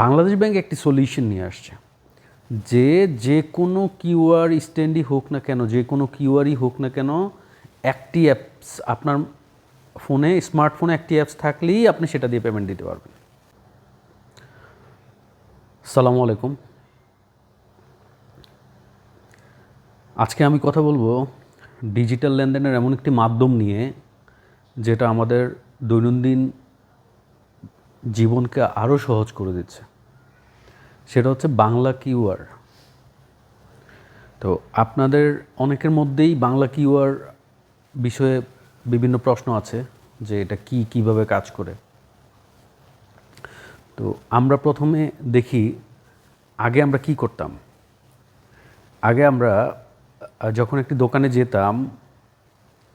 Bangladesh bank একটি solution নিয়ে আসছে যে কোনো কিউআর স্ট্যান্ডই হোক না কেন, যে কোনো কিউআরই হোক না কেন, একটি অ্যাপস আপনার ফোনে, স্মার্টফোনে একটি অ্যাপস থাকলেই আপনি সেটা দিয়ে পেমেন্ট দিতে পারবেন। আসসালামু আলাইকুম। আজকে আমি কথা বলবো ডিজিটাল লেনদেনের এমন একটি মাধ্যম নিয়ে যেটা আমাদের দৈনন্দিন জীবনকে আরও সহজ করে দিচ্ছে। সেটা হচ্ছে বাংলা কিউআর। তো আপনাদের অনেকের মধ্যেই বাংলা কিউআর বিষয়ে বিভিন্ন প্রশ্ন আছে যে এটা কিভাবে কাজ করে। তো আমরা প্রথমে দেখি আগে আমরা কি করতাম। আগে আমরা যখন একটি দোকানে যেতাম,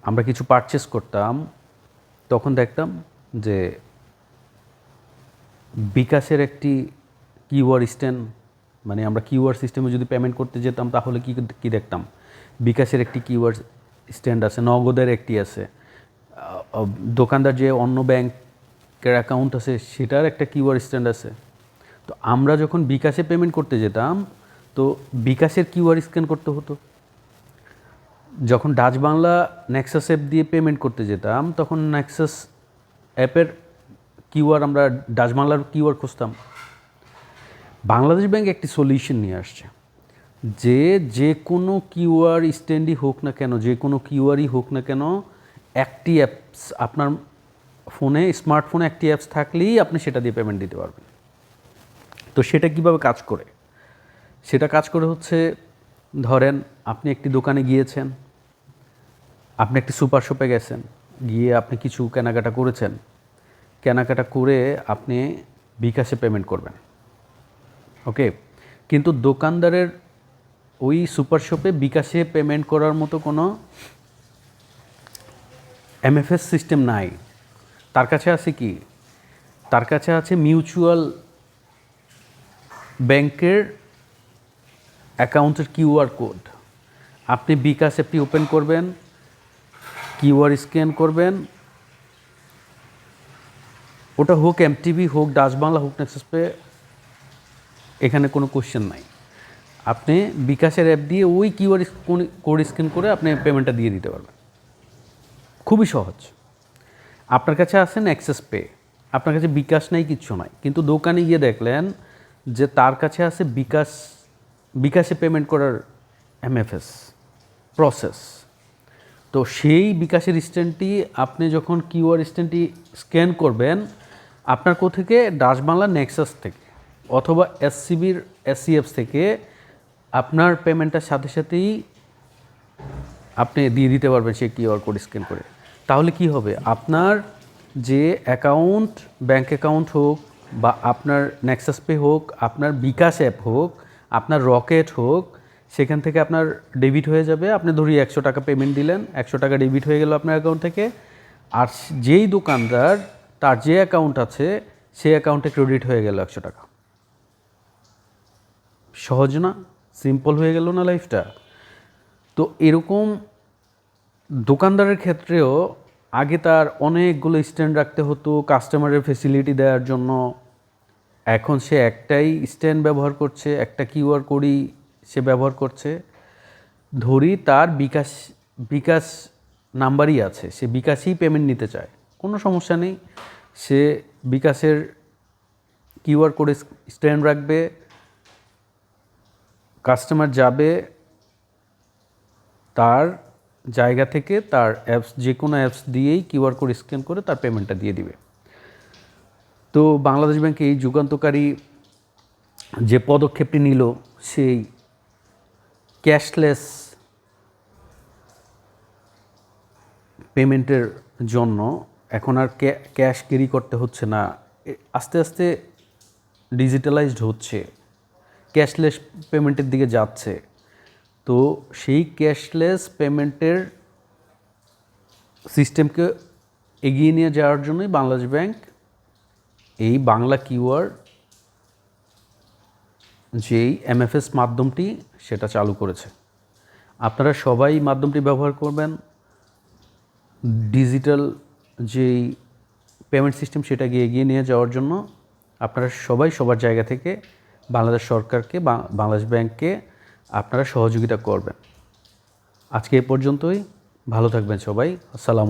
আমরা কিছু পারচেস করতাম, তখন দেখতাম যে বিকাশের একটি কিউআর স্ট্যান্ড, মানে আমরা কিউআর সিস্টেমে যদি পেমেন্ট করতে যেতাম তাহলে কি দেখতাম, বিকাশের একটি কিউআর স্ট্যান্ড আছে, নগদের একটি আছে, দোকানদার যে অন্য ব্যাংকের অ্যাকাউন্ট আছে সেটার একটা কিউআর স্ট্যান্ড আছে। তো আমরা যখন বিকাশে পেমেন্ট করতে যেতাম তো বিকাশের কিউআর স্ক্যান করতে হতো। যখন ডাচ বাংলা নেক্সাস অ্যাপ দিয়ে পেমেন্ট করতে যেতাম তখন নেক্সাস অ্যাপের কিউআর, আমরা ডাচ বাংলার কিউআর খুঁজতাম। বাংলাদেশ ব্যাংক একটি সলিউশন নিয়ে আসছে যে কোনো কিউআর স্ট্যান্ডই হোক না কেন, যে কোনো কিউআরই হোক না কেন, একটি অ্যাপস আপনার ফোনে, স্মার্টফোনে একটি অ্যাপস থাকলেই আপনি সেটা দিয়ে পেমেন্ট দিতে পারবেন। তো সেটা কিভাবে কাজ করে? সেটা কাজ করে হচ্ছে, ধরেন আপনি একটি দোকানে গিয়েছেন, আপনি একটি সুপার শপে গেছেন, গিয়ে আপনি কিছু কেনাকাটা করেছেন, কেনাকাটা করে আপনি বিকাশে পেমেন্ট করবেন, ওকে। কিন্তু দোকানদারের ওই সুপার শপে বিকাশে পেমেন্ট করার মতো কোনো এমএফএস সিস্টেম নাই। তার কাছে আছে কি? তার কাছে আছে মিউচুয়াল ব্যাংকের অ্যাকাউন্টের কিউআর কোড। আপনি বিকাশ অ্যাপটি ওপেন করবেন, কিউআর স্ক্যান করবেন, ওটা হোক এমটিবি, হোক ডাচ বাংলা, হোক নেক্সাস পে, এখানে কোনো কোশ্চেন নাই। আপনি বিকাশের অ্যাপ দিয়ে ওই কিউআর কোড স্ক্যান করে আপনি পেমেন্টটা দিয়ে দিতে পারবেন। খুবই সহজ। আপনার কাছে আছে নেক্সাস পে, আপনার কাছে বিকাশ নাই, কিচ্ছু নাই, কিন্তু দোকানে গিয়ে দেখলেন যে তার কাছে আছে বিকাশে পেমেন্ট করার এমএফএস প্রসেস। তো সেই বিকাশের স্ট্যান্ডটি আপনি যখন কিউআর স্ট্যান্ডটি স্ক্যান করবেন, আপনার থেকে ডাচ বাংলা নেক্সাস থেকে অথবা এসসিবির এসসিএফস থেকে আপনার পেমেন্টটার সাথে সাথেই আপনি দিয়ে দিতে পারবেন সেই কিউআর কোড স্ক্যান করে। তাহলে কি হবে? আপনার যে অ্যাকাউন্ট, ব্যাঙ্ক অ্যাকাউন্ট হোক বা আপনার নেক্সাস পে হোক, আপনার বিকাশ অ্যাপ হোক, আপনার রকেট হোক, সেখান থেকে আপনার ডেবিট হয়ে যাবে। আপনি ধরি 100 টাকা পেমেন্ট দিলেন, 100 টাকা ডেবিট হয়ে গেল আপনার অ্যাকাউন্ট থেকে। আর যেই দোকানদার, তার যে অ্যাকাউন্ট আছে সেই অ্যাকাউন্টে ক্রেডিট হয়ে গেল 100 টাকা। সহজ না? সিম্পল হয়ে গেল না লাইফটা? তো এরকম দোকানদারের ক্ষেত্রেও আগে তার অনেকগুলো স্ট্যান্ড রাখতে হতো কাস্টমারের ফেসিলিটি দেওয়ার জন্য। এখন সে একটাই স্ট্যান্ড ব্যবহার করছে, একটা কিউআর কোডই সে ব্যবহার করছে। ধরি তার বিকাশ নাম্বারই আছে, সে বিকাশেই পেমেন্ট নিতে চায়, কোনো সমস্যা নেই। সে বিকাশের কিউআর কোডে স্ট্যান্ড রাখবে, কাস্টমার যাবে, তার জায়গা থেকে তার অ্যাপস, যে কোনো অ্যাপস দিয়েই কিউআর কোড স্ক্যান করে তার পেমেন্টটা দিয়ে দিবে। তো বাংলাদেশ ব্যাংক এই যুগান্তকারী যে পদক্ষেপটি নিল, সেই ক্যাশলেস পেমেন্টের জন্য এখন আর ক্যাশ ক্যারি করতে হচ্ছে না, আস্তে আস্তে ডিজিটালাইজড হচ্ছে, ক্যাশলেস পেমেন্টের দিকে যাচ্ছে। তো সেই ক্যাশলেস পেমেন্টের সিস্টেমকে এগিয়ে নিয়ে যাওয়ার জন্যই বাংলাদেশ ব্যাংক এই বাংলা কিউআর যেই এমএফএস মাধ্যমটি সেটা চালু করেছে। আপনারা সবাই মাধ্যমটি ব্যবহার করবেন। ডিজিটাল যেই পেমেন্ট সিস্টেম সেটাকে এগিয়ে নিয়ে যাওয়ার জন্য আপনারা সবাই সবার জায়গা থেকে বাংলাদেশ সরকারকে বাংলাদেশ ব্যাংককে আপনারা সহযোগিতা করবেন। আজকে এ পর্যন্তই। ভালো থাকবেন সবাই। আসসালামু